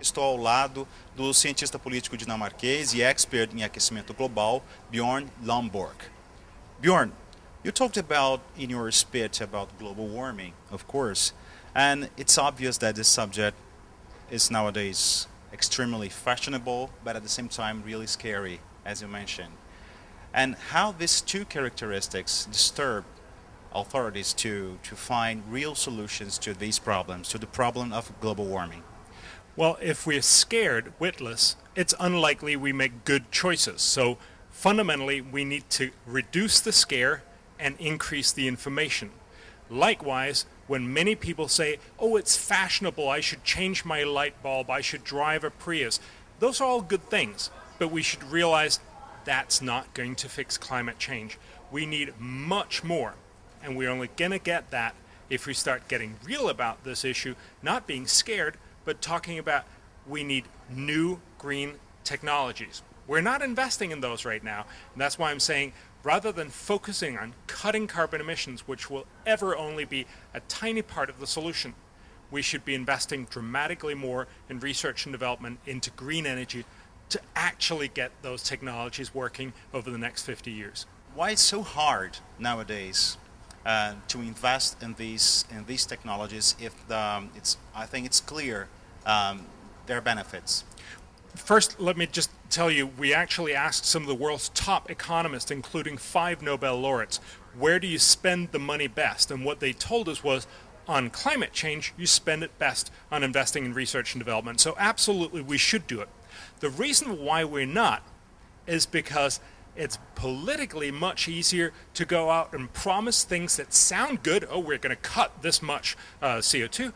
estou ao lado do cientista político dinamarquês e expert em aquecimento global, Bjorn Lomborg. Bjorn, you talked about in your speech about global warming, of course, and it's obvious that this subject is nowadays extremely fashionable, but at the same time really scary, as you mentioned. And how these two characteristics disturb authorities to find real solutions to these problems, to the problem of global warming. Well, if we're scared, witless, it's unlikely we make good choices. So fundamentally, we need to reduce the scare and increase the information. Likewise, when many people say, oh, it's fashionable, I should change my light bulb, I should drive a Prius, those are all good things, but we should realize that's not going to fix climate change. We need much more. And we're only going to get that if we start getting real about this issue, not being scared, but talking about we need new green technologies. We're not investing in those right now, and that's why I'm saying rather than focusing on cutting carbon emissions, which will ever only be a tiny part of the solution, we should be investing dramatically more in research and development into green energy to actually get those technologies working over the next 50 years. Why it's so hard nowadays to invest in these technologies if I think it's clear their benefits? First, let me just tell you, we actually asked some of the world's top economists, including 5 Nobel laureates, where do you spend the money best? And what they told us was, on climate change, you spend it best on investing in research and development. So absolutely, we should do it. The reason why we're not is because it's politically much easier to go out and promise things that sound good. Oh, we're going to cut this much CO2.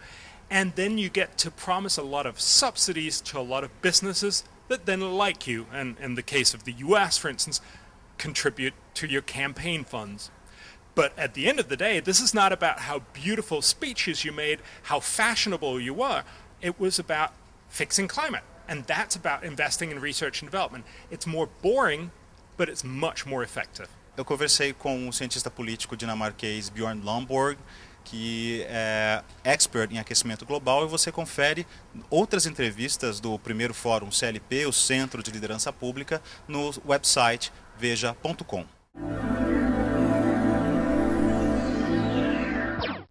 And then you get to promise a lot of subsidies to a lot of businesses that then like you, and in the case of the US, for instance, contribute to your campaign funds. But at the end of the day, this is not about how beautiful speeches you made, how fashionable you are. It was about fixing climate. And that's about investing in research and development. It's more boring, but it's much more effective. Eu conversei com o cientista político dinamarquês Bjorn Lomborg, que é expert em aquecimento global, e você confere outras entrevistas do primeiro Fórum CLP, o Centro de Liderança Pública, no website veja.com.